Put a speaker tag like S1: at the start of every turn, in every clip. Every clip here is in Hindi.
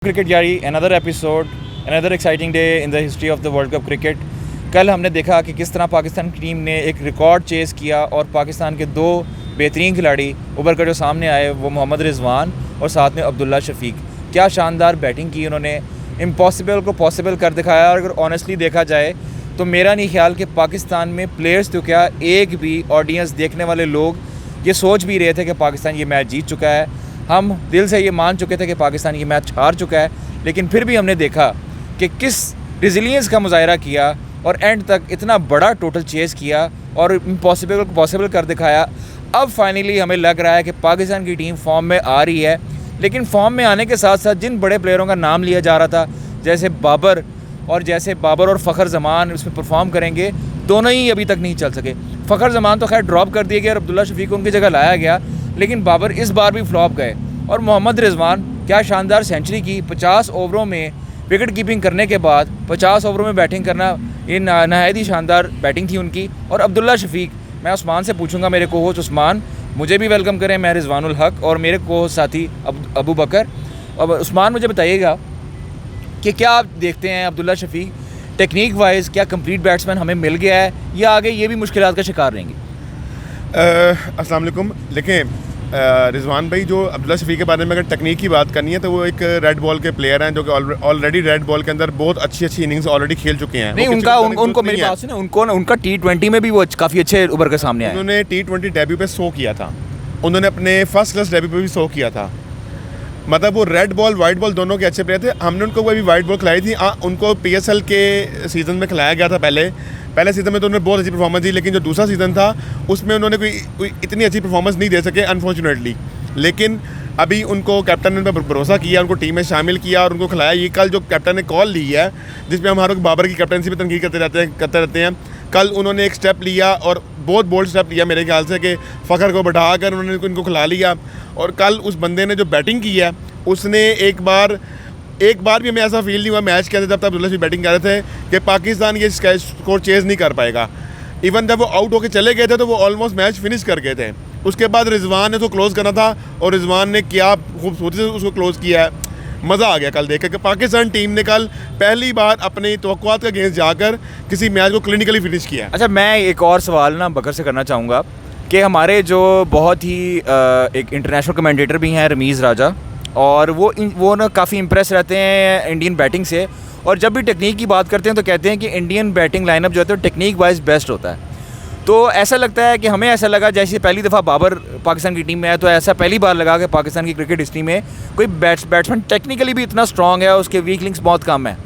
S1: क्रिकेट जारी another episode another exciting day in the history of the world cup cricket. कल हमने देखा कि किस तरह पाकिस्तान की टीम ने एक रिकॉर्ड चेज़ किया और पाकिस्तान के दो बेहतरीन खिलाड़ी उभर कर जो सामने आए वो मोहम्मद रिजवान और साथ में अब्दुल्ला शफीक। क्या शानदार बैटिंग की उन्होंने, इम्पॉसिबल को पॉसिबल कर दिखाया। और अगर ऑनेस्टली देखा जाए तो मेरा नहीं ख्याल कि पाकिस्तान में प्लेयर्स तो क्या एक भी ऑडियंस देखने वाले लोग ये सोच भी रहे थे कि पाकिस्तान ये मैच जीत चुका है। हम दिल से ये मान चुके थे कि पाकिस्तान ये मैच हार चुका है, लेकिन फिर भी हमने देखा कि किस रिजिलियंस का मुजाहरा किया और एंड तक इतना बड़ा टोटल चेज़ किया और इम्पॉसिबल को पॉसिबल कर दिखाया। अब फाइनली हमें लग रहा है कि पाकिस्तान की टीम फॉर्म में आ रही है, लेकिन फॉर्म में आने के साथ साथ जिन बड़े प्लेयरों का नाम लिया जा रहा था जैसे बाबर और फ़खर ज़मान उसमें परफॉर्म करेंगे, दोनों ही अभी तक नहीं चल सके। फ़खर ज़मान तो खैर ड्रॉप कर दिए गए और अब्दुल्ला शफीक को उनकी जगह लाया गया, लेकिन बाबर इस बार भी फ्लॉप गए। और मोहम्मद रिजवान क्या शानदार सेंचुरी की, 50 ओवरों में विकेट कीपिंग करने के बाद 50 ओवरों में बैटिंग करना, ये नहायत ही शानदार बैटिंग थी उनकी। और अब्दुल्ला शफीक, मैं उस्मान से पूछूंगा, मेरे को होस्ट उस्मान मुझे भी वेलकम करें, मैं रिजवानुल हक और मेरे को साथी अबू बकर। अब उस्मान मुझे बताइएगा कि क्या आप देखते हैं अब्दुल्ला शफीक टेक्निक वाइज क्या कंप्लीट बैट्समैन हमें मिल गया है या आगे ये भी मुश्किलात का शिकार रहेंगे?
S2: अस्सलाम वालेकुम। लेकिन रिजवान भाई, जो अब्दुल्ला शफीक के बारे में अगर टेक्निक की बात करनी है तो वो एक रेड बॉल के प्लेयर हैं जो कि ऑलरेडी रेड बॉल के अंदर बहुत अच्छी इनिंग्स ऑलरेडी खेल चुके हैं।
S1: नहीं, उनको मेरी बात सुने, उनका T20 में भी वो काफ़ी अच्छे उभर कर सामने आए।
S2: उन्होंने T20 डेब्यू पे 100 किया था, उन्होंने अपने फर्स्ट क्लास डेब्यू पे भी 100 किया था। मतलब वो रेड बॉल वाइट बॉल दोनों के अच्छे प्लेयर थे। हमने उनको अभी वाइट बॉल खिलाई थी। उनको PSL के सीज़न में खिलाया गया था। पहले सीज़न में तो उन्होंने बहुत अच्छी परफॉर्मेंस दी, लेकिन जो दूसरा सीज़न था उसमें उन्होंने कोई इतनी अच्छी परफॉर्मेंस नहीं दे सके अनफॉर्चुनेटली। लेकिन अभी उनको कैप्टन ने उन पर भरोसा किया, उनको टीम में शामिल किया और उनको खिलाया। ये कल जो कैप्टन ने कॉल ली है, जिसमें हम हर वक्त बाबर की कैप्टनसी पर तनकीद करते रहते हैं, कल उन्होंने एक स्टेप लिया और बहुत बोल्ड स्टेप लिया मेरे ख्याल से कि फ़खर को बैठाकर उन्होंने इनको खिला लिया। और कल उस बंदे ने जो बैटिंग की है उसने एक बार भी हमें ऐसा फील नहीं हुआ मैच के अंदर जब तक अब्दुल्ला शफीक बैटिंग कर रहे थे कि पाकिस्तान ये स्कोर चेज़ नहीं कर पाएगा। इवन जब वो आउट होकर चले गए थे तो वो ऑलमोस्ट मैच फिनिश कर गए थे। उसके बाद रिजवान ने तो क्लोज़ करना था और रिजवान ने क्या खूबसूरती से उसको क्लोज़ किया है। मज़ा आ गया कल देख कर कि पाकिस्तान टीम ने कल पहली बार अपनी तवक्कुआत के अगेंस्ट जाकर किसी मैच को क्लिनिकली फिनिश किया।
S1: अच्छा, मैं एक और सवाल ना बकर से करना चाहूँगा कि हमारे जो बहुत ही एक इंटरनेशनल कमेंटेटर भी हैं रमीज़ राजा, और वो ना काफ़ी इम्प्रेस रहते हैं इंडियन बैटिंग से, और जब भी टेक्निक की बात करते हैं तो कहते हैं कि इंडियन बैटिंग लाइनअप जो है तो टेक्निक वाइज बेस्ट होता है। तो ऐसा लगता है कि हमें ऐसा लगा जैसे पहली दफ़ा बाबर पाकिस्तान की टीम में आया तो ऐसा पहली बार लगा कि पाकिस्तान की क्रिकेट हिस्ट्री में कोई बैट्समैन टेक्निकली भी इतना स्ट्रॉन्ग है, उसके वीक लिंक्स बहुत कम है।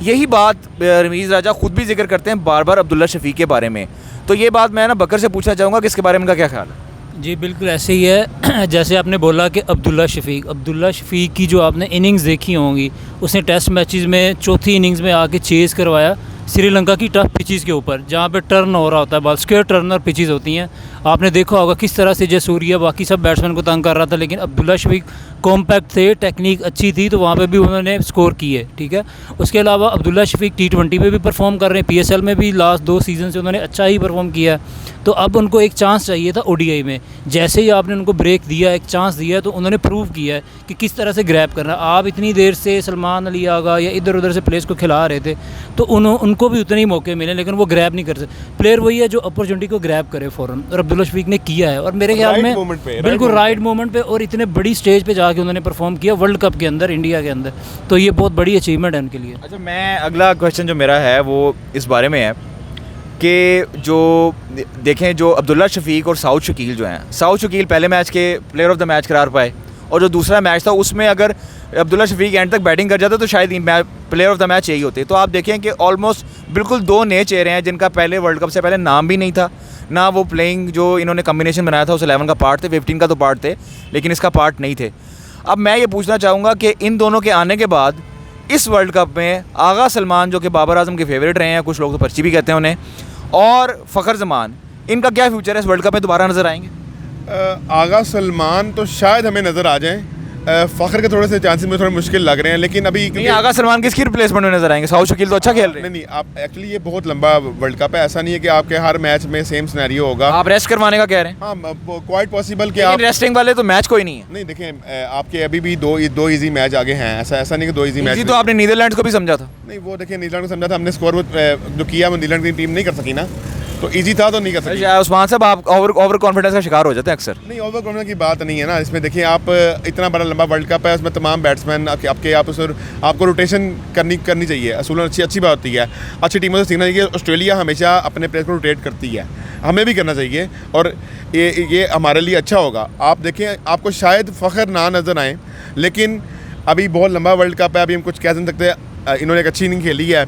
S1: यही बात रमीज़ राजा खुद भी जिक्र करते हैं बार बार अब्दुल्ला शफीक के बारे में। तो ये बात मैं ना बकर से पूछना चाहूँगा कि इसके बारे में उनका क्या ख्याल है?
S3: जी बिल्कुल ऐसे ही है। जैसे आपने बोला कि अब्दुल्ला शफीक की जो आपने इनिंग्स देखी होंगी, उसने टेस्ट मैचेस में चौथी इनिंग्स में आके चेज़ करवाया श्रीलंका की टफ पिचेस के ऊपर, जहाँ पे टर्न हो रहा होता है, बॉल स्क्वायर टर्नर पिचेस होती हैं। आपने देखा होगा किस तरह से जयसूर्या बाकी सब बैट्समैन को तंग कर रहा था, लेकिन अब्दुल्ला शफीक कॉम्पैक्ट थे, टेक्निक अच्छी थी, तो वहाँ पे भी उन्होंने स्कोर की है। ठीक है, उसके अलावा अब्दुल्ला शफीक T20 में भी परफॉर्म कर रहे हैं, PSL में भी लास्ट 2 सीज़न से उन्होंने अच्छा ही परफॉर्म किया है। तो अब उनको एक चांस चाहिए था ODI में। जैसे ही आपने उनको ब्रेक दिया, एक चांस दिया, तो उन्होंने प्रूव किया है कि किस तरह से ग्रैब करना। आप इतनी देर से सलमान अली आगा या इधर उधर से प्लेयर्स को खिला रहे थे, तो उनको भी उतने ही मौके मिले, लेकिन वो ग्रैब नहीं कर सकते। प्लेयर वही है जो अपॉर्चुनिटी को ग्रैब करे फ़ौरन, और अब्दुल्ला शफीक ने किया है। और मेरे ख्याल में बिल्कुल राइट मोमेंट पे और इतने बड़ी स्टेज पे जाके उन्होंने परफॉर्म किया वर्ल्ड कप के अंदर, इंडिया के अंदर। तो ये बहुत बड़ी अचीवमेंट है उनके लिए।
S1: अच्छा, मैं अगला क्वेश्चन जो मेरा है वो इस बारे में है कि जो देखें जो अब्दुल्ला शफीक और साउथ शकील जो हैं, साउथ शकील पहले मैच के प्लेयर ऑफ द मैच करार पाए, और जो दूसरा मैच था उसमें अगर अब्दुल्ला शफीक एंड तक बैटिंग कर जाता तो शायद प्लेयर ऑफ द मैच यही होते। तो आप देखें कि ऑलमोस्ट बिल्कुल 2 नए चेहरे हैं जिनका पहले वर्ल्ड कप से पहले नाम भी नहीं था, ना वो प्लेइंग जो इन्होंने कम्बिनेशन बनाया था उस 11 का पार्ट थे, 15 का तो पार्ट थे, लेकिन इसका पार्ट नहीं थे। अब मैं ये पूछना चाहूँगा कि इन दोनों के आने के बाद इस वर्ल्ड कप में आगा सलमान जो कि बाबर आजम के फेवरेट रहे हैं, कुछ लोग तो पर्ची भी कहते हैं उन्हें, और फ़खर ज़मान, इनका क्या फ्यूचर है? इस वर्ल्ड कप में दोबारा नज़र आएंगे?
S2: आगा सलमान तो शायद हमें नज़र आ जाएँ। फ़खर के थोड़े से चांसेस मुझे थोड़े मुश्किल लग रहे हैं, लेकिन अभी
S1: नहीं, आगा सलमान किसकी रिप्लेसमेंट में नजर आएंगे? साउथ शकील तो अच्छा खेल रहे
S2: नहीं
S1: हैं।
S2: नहीं, आप एक्चुअली ये बहुत लंबा वर्ल्ड कप है, ऐसा नहीं है कि आपके हर मैच में सेम सिनेरियो होगा।
S1: आप रेस्ट करवाने का कह रहे हैं?
S2: हाँ, क्वाइट पॉसिबल कि
S1: लेकिन
S2: आप
S1: रेस्टिंग वाले तो मैच कोई नहीं है।
S2: नहीं देखें, आपके अभी भी दो इजी मैच आगे हैं, ऐसा नहीं कि 2 इजी मैच।
S1: इसी तो आपने नीदरलैंड्स को भी समझा था।
S2: नहीं, वो देखिए नीदरलैंड को समझा था हमने, स्कोर जो किया वो नीदरलैंड की टीम नहीं कर सकी ना, तो इजी था तो नहीं कर सकी।
S1: उस्मान साहब, आप ओवर कॉन्फिडेंस का शिकार हो जाते हैं अक्सर।
S2: नहीं, ओवर कॉन्फिडेंस की बात नहीं है ना इसमें। देखिए आप इतना बड़ा लंबा वर्ल्ड कप है, उसमें तमाम बैट्समैन आपको रोटेशन करनी चाहिए, असूलन अच्छी बात होती है, अच्छी टीमों से सीखना चाहिए। ऑस्ट्रेलिया हमेशा अपने प्लेयर को रोटेट करती है, हमें भी करना चाहिए, और ये हमारे लिए अच्छा होगा। आप देखें, आपको शायद फ़ख्र ना नज़र आए, लेकिन अभी बहुत लंबा वर्ल्ड कप है, अभी हम कुछ कह नहीं सकते। इन्होंने एक अच्छी इनिंग खेली है,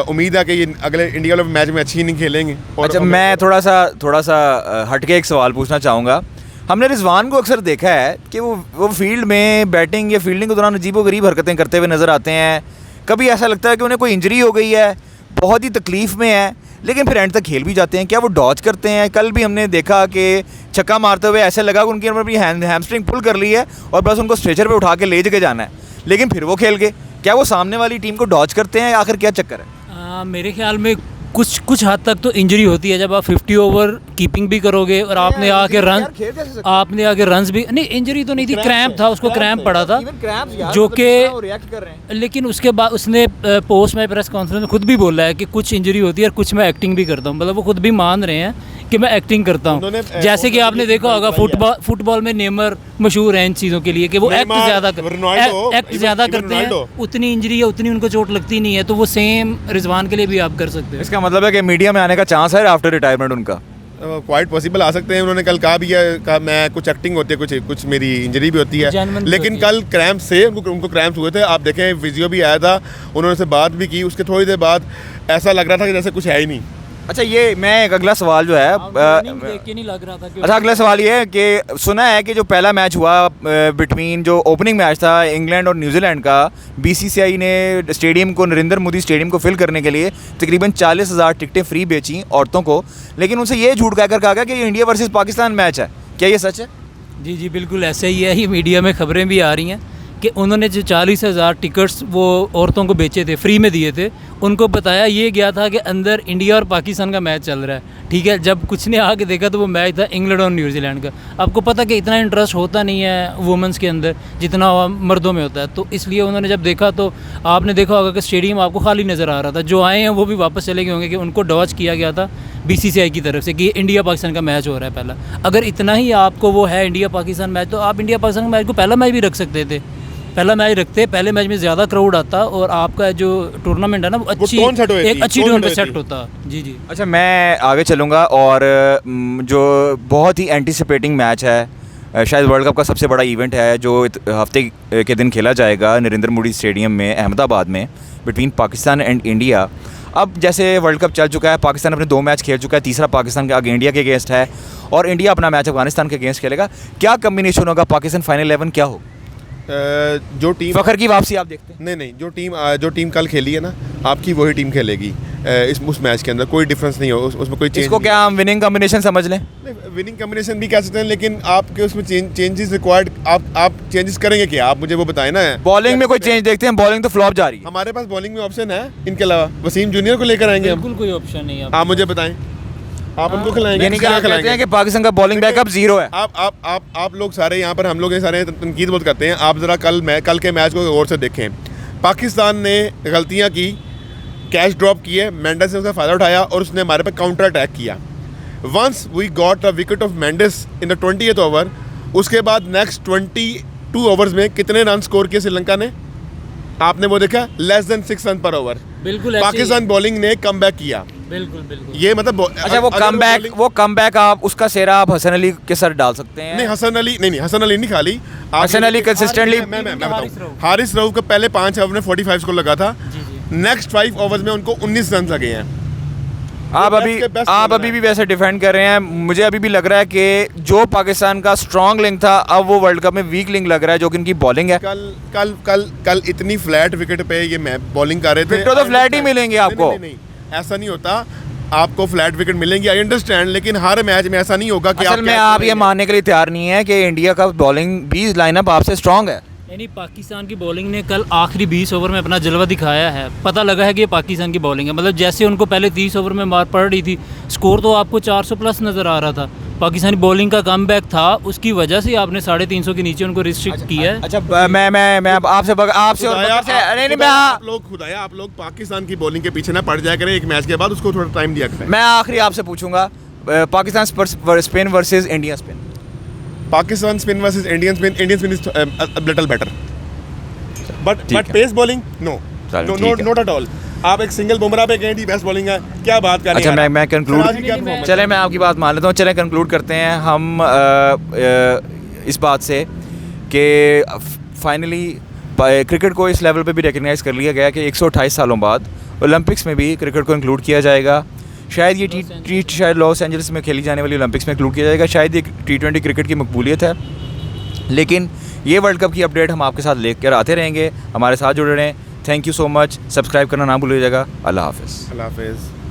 S2: उम्मीद है कि ये अगले इंडिया वाले मैच में अच्छी इनिंग खेलेंगे। और
S1: अच्छा, मैं थोड़ा सा हटके एक सवाल पूछना चाहूँगा। हमने रिजवान को अक्सर देखा है कि वो फील्ड में बैटिंग या फील्डिंग के दौरान अजीबोगरीब हरकतें करते हुए नज़र आते हैं। कभी ऐसा लगता है कि उन्हें कोई इंजरी हो गई है, बहुत ही तकलीफ़ में है, लेकिन फिर एंड तक खेल भी जाते हैं। क्या वो डॉज करते हैं? कल भी हमने देखा कि छक्का मारते हुए ऐसे लगा कि उनकी अपनी हैमस्ट्रिंग पुल कर ली है और बस उनको स्ट्रेचर पे उठा के ले के जाना है, लेकिन फिर वो खेल गए। क्या वो सामने वाली टीम को डॉज करते हैं, आखिर क्या चक्कर है?
S3: मेरे ख्याल में कुछ हद तक तो इंजरी होती है। जब आप 50 ओवर कीपिंग भी करोगे और आपने आके रन्स भी नहीं, इंजरी तो नहीं थी, क्रैम्प था, उसको क्रैम्प पड़ा था, जो कि लेकिन उसके बाद उसने पोस्ट में प्रेस कॉन्फ्रेंस में खुद भी बोला है कि कुछ इंजरी होती है और कुछ मैं एक्टिंग भी करता हूँ। मतलब वो खुद भी मान रहे हैं कि मैं एक्टिंग करता हूँ। जैसे कि आपने देखा होगा फुटबॉल में नेमर मशहूर है इन चीज़ों के लिए कि वो एक्ट ज़्यादा करते हैं, उतनी इंजरी है उतनी उनको चोट लगती नहीं है, तो वो सेम रिजवान के लिए भी आप कर सकते हैं।
S1: इसका मतलब है कि मीडिया में आने का चांस है आफ्टर रिटायरमेंट उनका?
S2: क्वाइट पॉसिबल आ सकते हैं। उन्होंने कल कहा भी है, कहा मैं कुछ एक्टिंग होती है, कुछ मेरी इंजरी भी होती है, लेकिन कल क्रैम्प से उनको क्रैम्प हुए थे। आप देखें, फिजियो भी आया था, उन्होंने से बात भी की, उसके थोड़ी देर बाद ऐसा लग रहा था कि जैसे कुछ है ही नहीं।
S1: अच्छा, ये मैं एक अगला सवाल जो है
S3: देख के नहीं लग रहा था कि
S1: अच्छा, अगला सवाल ये है कि सुना है कि जो पहला मैच हुआ बिटवीन जो ओपनिंग मैच था इंग्लैंड और न्यूजीलैंड का, बीसीसीआई ने स्टेडियम को, नरेंद्र मोदी स्टेडियम को फिल करने के लिए तकरीबन 40,000 टिकटें फ्री बेची औरतों को, लेकिन उनसे ये झूठ कहकर कहा गया कि ये इंडिया वर्सेस पाकिस्तान मैच है। क्या ये सच है?
S3: जी बिल्कुल ऐसे ही है। ये मीडिया में खबरें भी आ रही हैं कि उन्होंने जो 40,000 टिकट्स वो औरतों को बेचे थे, फ्री में दिए थे, उनको बताया ये गया था कि अंदर इंडिया और पाकिस्तान का मैच चल रहा है। ठीक है, जब कुछ ने आके देखा तो वो मैच था इंग्लैंड और न्यूजीलैंड का। आपको पता कि इतना इंटरेस्ट होता नहीं है वुमेंस के अंदर जितना मर्दों में होता है, तो इसलिए उन्होंने जब देखा तो आपने देखा होगा कि स्टेडियम आपको खाली नज़र आ रहा था। जो आए हैं वो भी वापस चले गए होंगे कि उनको डॉज किया गया था बीसीसीआई की तरफ से कि इंडिया पाकिस्तान का मैच हो रहा है पहला। अगर इतना ही आपको वो है इंडिया पाकिस्तान मैच, तो आप इंडिया पाकिस्तान मैच को पहला मैच भी रख सकते थे। पहला मैच रखते, पहले मैच में ज़्यादा क्राउड आता और आपका जो टूर्नामेंट है ना वो एक अच्छी टोन पे सेट होता। जी।
S1: अच्छा, मैं आगे चलूँगा और जो बहुत ही एंटिसिपेटिंग मैच है, शायद वर्ल्ड कप का सबसे बड़ा इवेंट है, जो हफ्ते के दिन खेला जाएगा नरेंद्र मोदी स्टेडियम में अहमदाबाद में, बिटवीन पाकिस्तान एंड इंडिया। अब जैसे वर्ल्ड कप चल चुका है, पाकिस्तान अपने 2 मैच खेल चुका है, तीसरा पाकिस्तान के आगे इंडिया के अगेंस्ट है और इंडिया अपना मैच अफगानिस्तान के अगेंस्ट खेलेगा। क्या कम्बिनेशन होगा? पाकिस्तान फाइनल 11 क्या हो?
S2: जो टीम
S1: फ़खर की वापसी आप देखते हैं?
S2: नहीं, जो टीम कल खेली है ना आपकी, वही टीम खेलेगी उस मैच के अंदर। कोई डिफरेंस नहीं हो उसमें, कोई चेंज।
S1: इसको क्या हम विनिंग कॉम्बिनेशन समझ लें?
S2: विनिंग कॉम्बिनेशन भी कह सकते हैं, लेकिन आपके उसमें चेंजेस रिक्वायर्ड। आप चेंजेस करेंगे क्या? आप मुझे वो बताएं ना।
S1: बॉलिंग में कोई चेंज देखते हैं? बॉलिंग तो फ्लॉप जा रही है।
S2: हमारे पास बॉलिंग में ऑप्शन है इनके अलावा, वसीम जूनियर को लेकर आएंगे हम।
S3: बिल्कुल कोई ऑप्शन नहीं है।
S2: आप मुझे बताएं, आप उनको खिलाएंगे?
S1: यानी कि आप कहते हैं कि पाकिस्तान का बॉलिंग बैकअप जीरो है।
S2: आप लोग सारे यहाँ पर, हम लोग ये सारे तनकीद बहुत करते हैं। आप ज़रा कल के मैच को गौर से देखें। पाकिस्तान ने गलतियाँ की, कैच ड्रॉप किए, मेंडिस ने उसका फ़ायदा उठाया और उसने हमारे पे काउंटर अटैक किया। Once we got a wicket of Mendis in the 20th over, उसके बाद नेक्स्ट 22 ओवर्स में कितने रन स्कोर किए श्रीलंका ने? आपने वो देखा, लेस देन 6 रन पर ओवर।
S3: बिल्कुल
S2: पाकिस्तान बॉलिंग ने कम बैक किया।
S3: बिल्कुल
S2: ये मतलब
S1: अच्छा, वो कम बैक आप उसका सेरा आप हसन अली के सर डाल सकते हैं?
S2: नहीं, हसन अली नहीं खाली।
S1: हसन अली कंसिस्टेंटली,
S2: मैं बताऊं, हारिस रऊफ का पहले 5 ओवर में 45 स्कोर लगा था। नेक्स्ट 5 ओवर्स में उनको 19 रन लगे हैं।
S1: आप अभी भी वैसे डिफेंड कर रहे हैं। मुझे अभी भी लग रहा है कि जो पाकिस्तान का स्ट्रॉन्ग लिंक था, अब वो वर्ल्ड कप में वीक लिंक लग रहा है, जो कि इनकी बॉलिंग है।
S2: कल इतनी फ्लैट विकेट पे ये बॉलिंग कर रहे थे।
S1: तो फ्लैट ही मिलेंगे आपको।
S2: नहीं, ऐसा नहीं होता। आपको फ्लैट विकेट मिलेंगी, आई अंडरस्टैंड, लेकिन हर मैच में ऐसा नहीं होगा कि
S1: असल में आप ये मानने के लिए तैयार नहीं है कि इंडिया का बॉलिंग भी लाइनअप आपसे स्ट्रांग है।
S3: यानी पाकिस्तान की बॉलिंग ने कल आखिरी 20 ओवर में अपना जलवा दिखाया है। पता लगा है कि ये पाकिस्तान की बॉलिंग है। मतलब जैसे उनको पहले 30 ओवर में मार पड़ रही थी, स्कोर तो आपको 400 प्लस नज़र आ रहा था। पाकिस्तानी बॉलिंग का कमबैक था, उसकी वजह से आपने 350 के नीचे उनको रिस्ट्रिक्ट किया है।
S1: अच्छा मैं आपसे
S2: आप लोग खुद आया, आप लोग पाकिस्तान की बॉलिंग के पीछे ना पड़ जाया करें एक मैच के बाद, उसको थोड़ा टाइम दिया करें।
S1: मैं आखिरी आपसे पूछूंगा, Pakistan spin versus India spin.
S2: Pakistan spin versus Indian spin is little better, but pace bowling no not at all. आप एक सिंगल बुमराह पे कहें दी बेस्ट बॉलिंग है, क्या बात कर रहे हैं?
S1: अच्छा मैं कंक्लूड, चले मैं आपकी बात मान लेता हूँ। चले कंक्लूड करते हैं हम इस बात से कि फाइनली क्रिकेट को इस लेवल पे भी रिकग्नाइज़ कर लिया गया कि 128 सालों बाद ओलंपिक्स में भी क्रिकेट को इंक्लूड किया जाएगा। शायद ये शायद लॉस एंजल्स में खेली जाने वाली ओलंपिक्स में इंक्लूड किया जाएगा। शायद ये T20 क्रिकेट की मकबूलियत है, लेकिन ये वर्ल्ड कप की अपडेट हम आपके साथ लेकर आते रहेंगे। हमारे साथ जुड़े रहें। Thank you so much. Subscribe करना ना भूलिएगा। अल्लाह हाफ़िज़।
S2: अल्लाह हाफ़िज़।